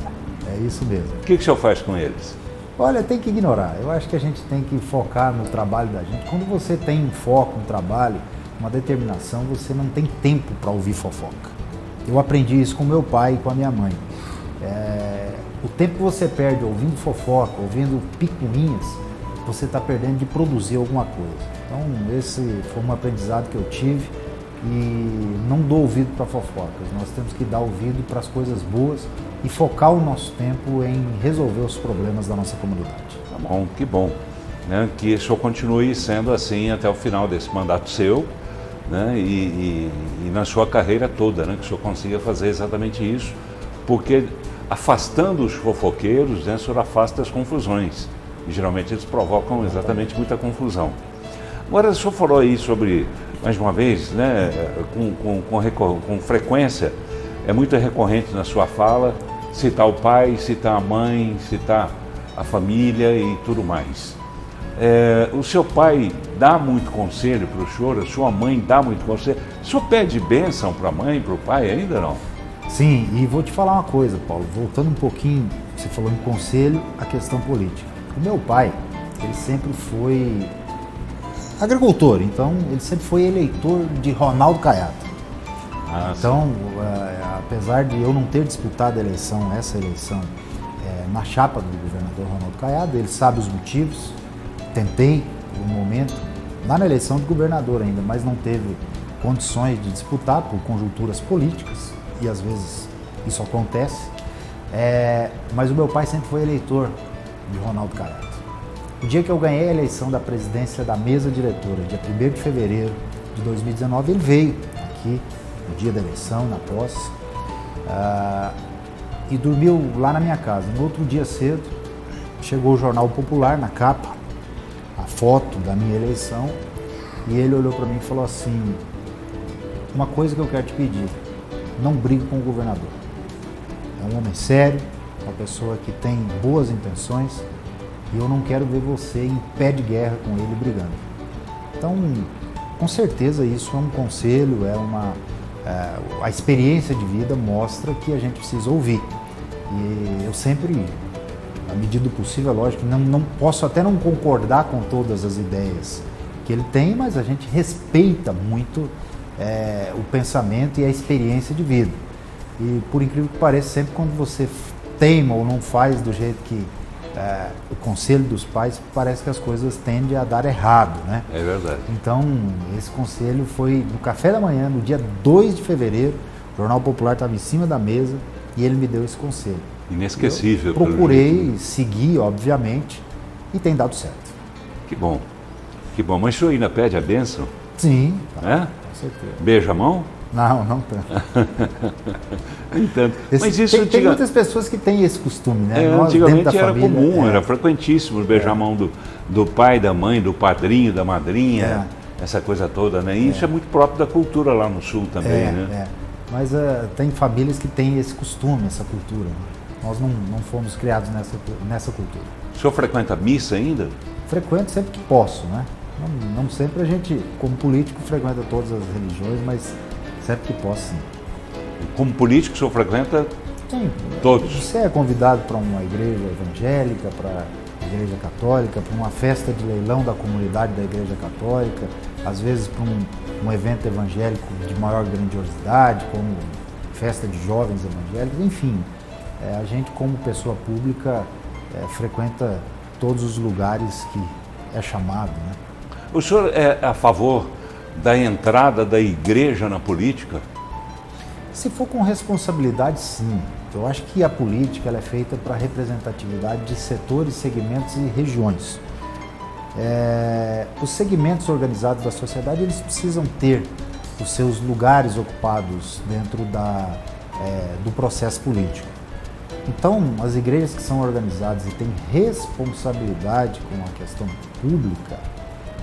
isso mesmo. O que o senhor faz com eles? Olha, tem que ignorar. Eu acho que a gente tem que focar no trabalho da gente. Quando você tem um foco no trabalho, uma determinação, você não tem tempo para ouvir fofoca. Eu aprendi isso com meu pai e com a minha mãe. O tempo que você perde ouvindo fofoca, ouvindo picuinhas, você está perdendo de produzir alguma coisa. Então, esse foi um aprendizado que eu tive e não dou ouvido para fofocas. Nós temos que dar ouvido para as coisas boas e focar o nosso tempo em resolver os problemas da nossa comunidade. Tá bom, que bom. Né? Que o senhor continue sendo assim até o final desse mandato seu, né? E na sua carreira toda, né? Que o senhor consiga fazer exatamente isso, porque afastando os fofoqueiros, né, o senhor afasta as confusões. E geralmente eles provocam exatamente muita confusão. Agora, o senhor falou aí sobre, mais uma vez, né, com frequência, é muito recorrente na sua fala, citar o pai, citar a mãe, citar a família e tudo mais. O seu pai dá muito conselho para o senhor, a sua mãe dá muito conselho. O senhor pede bênção para a mãe e para o pai ainda não? Sim, e vou te falar uma coisa, Paulo, voltando um pouquinho, você falou em conselho, a questão política. O meu pai, ele sempre foi agricultor, então ele sempre foi eleitor de Ronaldo Caiado. Então, apesar de eu não ter disputado essa eleição na chapa do governador Ronaldo Caiado, ele sabe os motivos. Tentei, por um momento, lá na eleição de governador ainda, mas não teve condições de disputar por conjunturas políticas, e às vezes isso acontece. Mas o meu pai sempre foi eleitor de Ronaldo Caiado. O dia que eu ganhei a eleição da presidência da mesa diretora, dia 1º de fevereiro de 2019, ele veio aqui no dia da eleição, na posse, e dormiu lá na minha casa. No outro dia cedo, chegou o Jornal Popular na capa, a foto da minha eleição, e ele olhou para mim e falou assim: uma coisa que eu quero te pedir, não brigue com o governador. É um homem sério, uma pessoa que tem boas intenções, e eu não quero ver você em pé de guerra com ele brigando. Então, com certeza isso é um conselho, a experiência de vida mostra que a gente precisa ouvir. E eu sempre, à medida do possível, é lógico, não posso até não concordar com todas as ideias que ele tem, mas a gente respeita muito o pensamento e a experiência de vida. E por incrível que pareça, sempre quando você teima ou não faz do jeito que o conselho dos pais, parece que as coisas tendem a dar errado, né? É verdade. Então, esse conselho foi no café da manhã, no dia 2 de fevereiro, o Jornal Popular estava em cima da mesa e ele me deu esse conselho. Inesquecível. Eu procurei seguir, obviamente, e tem dado certo. Que bom. Que bom. Mas o senhor ainda pede a bênção? Sim, Com certeza. Beija a mão? Não tanto. Entendo. Mas isso tem muitas pessoas que têm esse costume, né? Nós, antigamente era família, comum, era frequentíssimo beijar a mão do pai, da mãe, do padrinho, da madrinha, essa coisa toda, né? E isso é muito próprio da cultura lá no sul também, né? Mas tem famílias que têm esse costume, essa cultura. Nós não fomos criados nessa cultura. O senhor frequenta missa ainda? Frequento sempre que posso, né? Não sempre a gente, como político, frequenta todas as religiões, mas sempre que posso, sim. Como político, o senhor frequenta Sim. todos? Você é convidado para uma igreja evangélica, para a igreja católica, para uma festa de leilão da comunidade da igreja católica, às vezes para um evento evangélico de maior grandiosidade, como festa de jovens evangélicos, enfim. A gente, como pessoa pública, frequenta todos os lugares que é chamado, né? O senhor é a favor da entrada da igreja na política? Se for com responsabilidade, sim. Eu acho que a política ela é feita para representatividade de setores, segmentos e regiões. Os segmentos organizados da sociedade eles precisam ter os seus lugares ocupados dentro do processo político. Então, as igrejas que são organizadas e têm responsabilidade com a questão pública,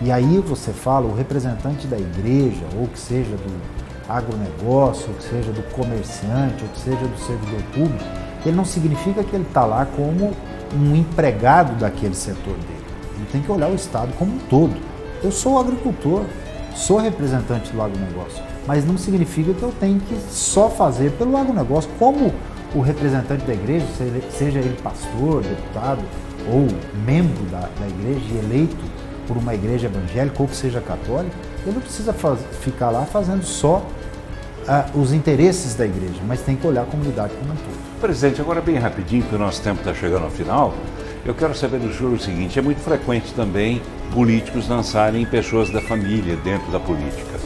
e aí você fala, o representante da igreja, ou que seja do agronegócio, ou que seja do comerciante, ou que seja do servidor público, ele não significa que ele está lá como um empregado daquele setor dele. Ele tem que olhar o Estado como um todo. Eu sou agricultor, sou representante do agronegócio, mas não significa que eu tenho que só fazer pelo agronegócio, como o representante da igreja, seja ele pastor, deputado ou membro da igreja e eleito por uma igreja evangélica ou que seja católica, ele não precisa ficar lá fazendo só os interesses da igreja, mas tem que olhar a comunidade como um todo. Presidente, agora bem rapidinho, que o nosso tempo está chegando ao final, eu quero saber do senhor o seguinte: é muito frequente também políticos lançarem pessoas da família dentro da política.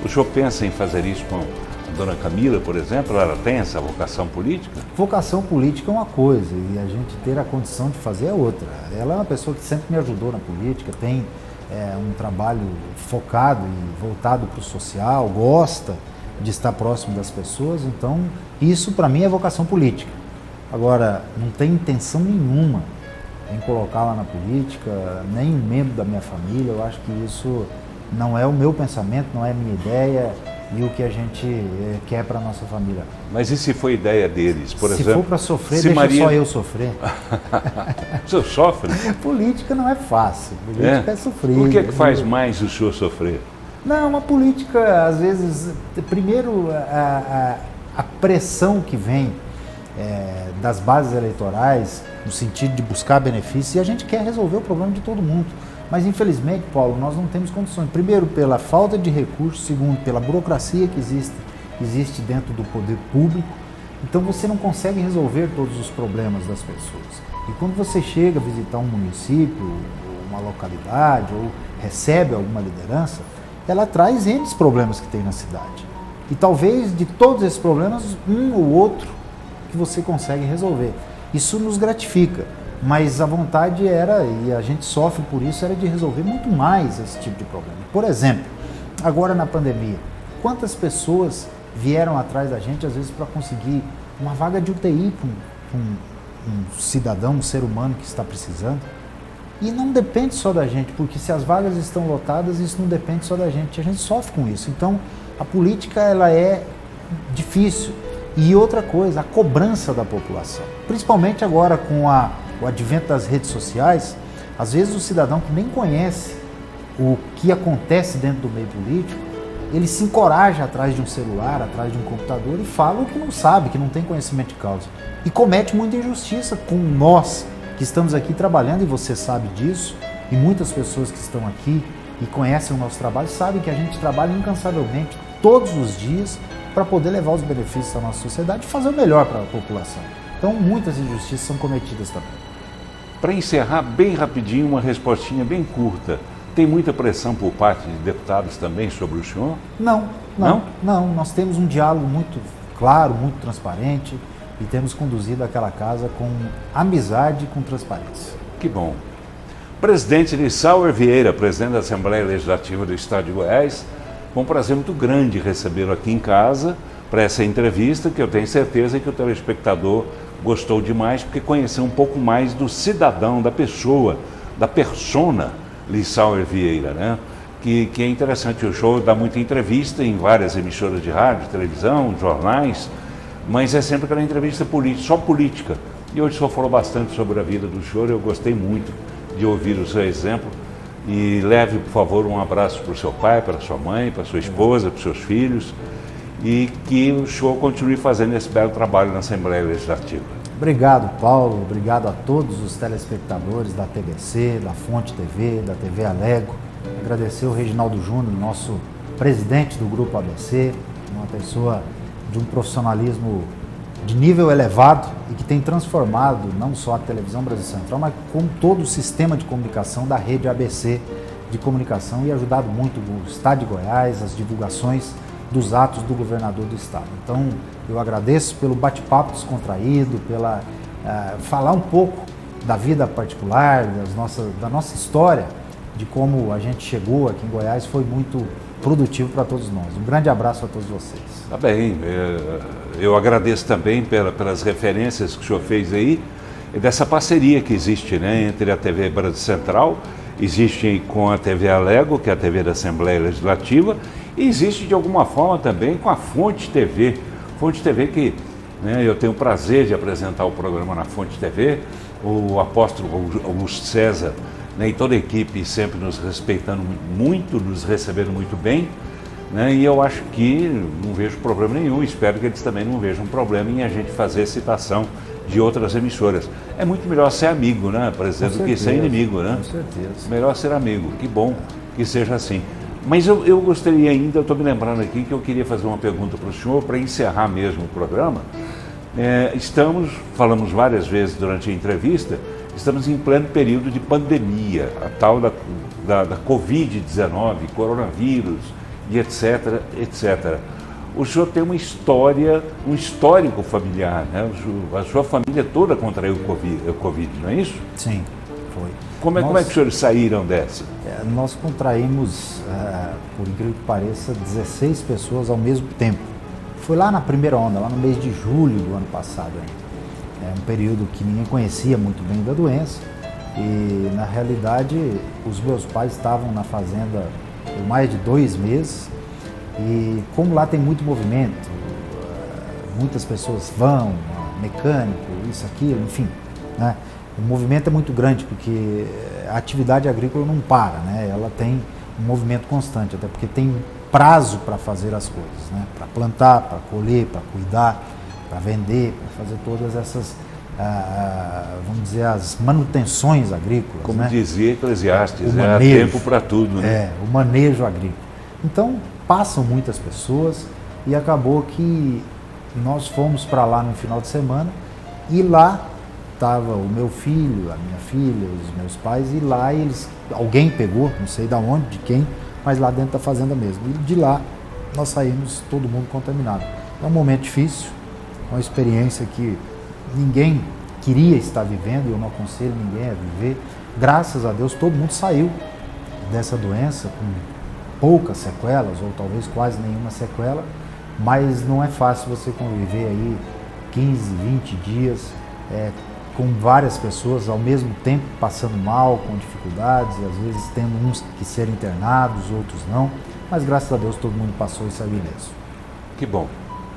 O senhor pensa em fazer isso com a dona Camila, por exemplo? Ela tem essa vocação política? Vocação política é uma coisa e a gente ter a condição de fazer é outra. Ela é uma pessoa que sempre me ajudou na política, tem um trabalho focado e voltado para o social, gosta de estar próximo das pessoas, então isso para mim é vocação política. Agora, não tem intenção nenhuma em colocá-la na política, nem um membro da minha família. Eu acho que isso não é o meu pensamento, não é a minha ideia e o que a gente quer para a nossa família. Mas e se for ideia deles, por exemplo? Se for para sofrer, deixa só eu sofrer. O senhor sofre? Política não é fácil, política é sofrer. Por que faz mais o senhor sofrer? Não, a política, às vezes, primeiro a pressão que vem das bases eleitorais, no sentido de buscar benefícios, e a gente quer resolver o problema de todo mundo. Mas, infelizmente, Paulo, nós não temos condições. Primeiro, pela falta de recursos. Segundo, pela burocracia que existe dentro do poder público. Então, você não consegue resolver todos os problemas das pessoas. E quando você chega a visitar um município, uma localidade, ou recebe alguma liderança, ela traz N problemas que tem na cidade. E talvez de todos esses problemas, um ou outro que você consegue resolver. Isso nos gratifica, mas a vontade era, e a gente sofre por isso, era de resolver muito mais esse tipo de problema. Por exemplo, agora na pandemia, quantas pessoas vieram atrás da gente, às vezes, para conseguir uma vaga de UTI para um cidadão, um ser humano que está precisando? E não depende só da gente, porque se as vagas estão lotadas, isso não depende só da gente, a gente sofre com isso. Então, a política, ela é difícil. E outra coisa, a cobrança da população. Principalmente agora com o advento das redes sociais, às vezes o cidadão que nem conhece o que acontece dentro do meio político, ele se encoraja atrás de um celular, atrás de um computador e fala o que não sabe, que não tem conhecimento de causa. E comete muita injustiça com nós, que estamos aqui trabalhando, e você sabe disso, e muitas pessoas que estão aqui e conhecem o nosso trabalho sabem que a gente trabalha incansavelmente todos os dias para poder levar os benefícios da nossa sociedade e fazer o melhor para a população. Então, muitas injustiças são cometidas também. Para encerrar bem rapidinho, uma respostinha bem curta. Tem muita pressão por parte de deputados também sobre o senhor? Não. Nós temos um diálogo muito claro, muito transparente, e temos conduzido aquela casa com amizade e com transparência. Que bom. Presidente Lissauer Vieira, presidente da Assembleia Legislativa do Estado de Goiás, foi um prazer muito grande recebê-lo aqui em casa para essa entrevista, que eu tenho certeza que o telespectador gostou demais, porque conheceu um pouco mais do cidadão, da pessoa, da persona Lissauer Vieira, né? Que é interessante. O show dá muita entrevista em várias emissoras de rádio, televisão, jornais, mas é sempre aquela entrevista política, só política. E hoje o senhor falou bastante sobre a vida do senhor, eu gostei muito de ouvir o seu exemplo. E leve, por favor, um abraço para o seu pai, para a sua mãe, para a sua esposa, para os seus filhos, e que o senhor continue fazendo esse belo trabalho na Assembleia Legislativa. Obrigado, Paulo. Obrigado a todos os telespectadores da TBC, da Fonte TV, da TV Alego. Agradecer o Reginaldo Júnior, nosso presidente do Grupo ABC, uma pessoa de um profissionalismo de nível elevado e que tem transformado não só a televisão Brasil Central, mas como todo o sistema de comunicação da rede ABC de comunicação, e ajudado muito o Estado de Goiás, as divulgações dos atos do governador do Estado. Então, eu agradeço pelo bate-papo descontraído, pela falar um pouco da vida particular, da nossa história, de como a gente chegou aqui em Goiás foi muito produtivo para todos nós. Um grande abraço a todos vocês. Tá bem, eu agradeço também pelas referências que o senhor fez aí, e dessa parceria que existe, né, entre a TV Brasil Central, existe com a TV Alego, que é a TV da Assembleia Legislativa, e existe de alguma forma também com a Fonte TV. Fonte TV que, né, eu tenho o prazer de apresentar o programa na Fonte TV, o apóstolo Augusto César, né, e toda a equipe sempre nos respeitando muito, nos recebendo muito bem, né, e eu acho que não vejo problema nenhum, espero que eles também não vejam problema em a gente fazer citação de outras emissoras. É muito melhor ser amigo, né, presidente, do que ser inimigo, né? Com certeza. Melhor ser amigo, que bom que seja assim. Mas eu gostaria ainda, eu estou me lembrando aqui que eu queria fazer uma pergunta para o senhor, para encerrar mesmo o programa. Falamos várias vezes durante a entrevista, estamos em pleno período de pandemia, a tal da Covid-19, coronavírus e etc, etc. O senhor tem uma história, um histórico familiar, né? A sua família toda contraiu o Covid, não é isso? Sim, foi. Como é que os senhores saíram dessa? Nós contraímos, por incrível que pareça, 16 pessoas ao mesmo tempo. Foi lá na primeira onda, lá no mês de julho do ano passado ainda. É um período que ninguém conhecia muito bem da doença e, na realidade, os meus pais estavam na fazenda por mais de 2 meses e, como lá tem muito movimento, muitas pessoas vão, mecânico, isso, aquilo, enfim, né? O movimento é muito grande porque a atividade agrícola não para, né? Ela tem um movimento constante, até porque tem prazo para fazer as coisas, né? Para plantar, para colher, para cuidar, para vender, para fazer todas essas, vamos dizer, as manutenções agrícolas. Como, né? Dizia Eclesiastes, há tempo para tudo, né? O manejo agrícola. Então, passam muitas pessoas e acabou que nós fomos para lá no final de semana e lá estava o meu filho, a minha filha, os meus pais, e lá alguém pegou, não sei de onde, de quem, mas lá dentro da fazenda mesmo. E de lá nós saímos todo mundo contaminado. É um momento difícil, uma experiência que ninguém queria estar vivendo, e eu não aconselho ninguém a viver. Graças a Deus todo mundo saiu dessa doença com poucas sequelas, ou talvez quase nenhuma sequela, mas não é fácil você conviver aí 15, 20 dias com várias pessoas ao mesmo tempo passando mal, com dificuldades, e às vezes tendo uns que serem internados, outros não, mas graças a Deus todo mundo passou e saiu ileso. Que bom.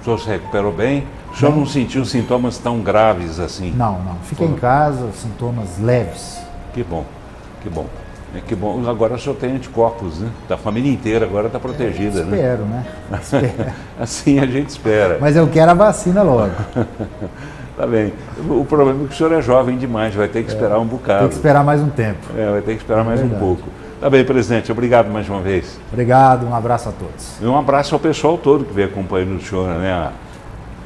O senhor se recuperou bem? O senhor não sentiu sintomas tão graves assim? Não. Fiquei em casa, sintomas leves. Que bom, que bom. Que bom. Agora o senhor tem anticorpos, né? A família inteira agora está protegida, né? Espero, né? Espero. Assim a gente espera. Mas eu quero a vacina logo. Tá bem. O problema é que o senhor é jovem demais, vai ter que esperar um bocado. Tem que esperar mais um tempo. Vai ter que esperar mais um pouco. Tá bem, presidente. Obrigado mais uma vez. Obrigado, um abraço a todos. E um abraço ao pessoal todo que veio acompanhando o senhor, né?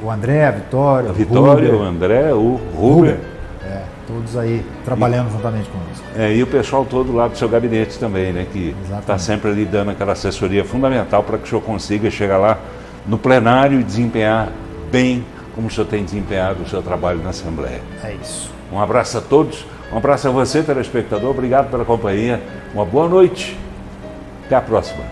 O André, a Vitória, o André, o Ruber. Todos aí trabalhando juntamente conosco. E o pessoal todo lá do seu gabinete também, né? Que está sempre ali dando aquela assessoria fundamental para que o senhor consiga chegar lá no plenário e desempenhar bem como o senhor tem desempenhado o seu trabalho na Assembleia. É isso. Um abraço a todos, um abraço a você, telespectador, obrigado pela companhia, uma boa noite, até a próxima.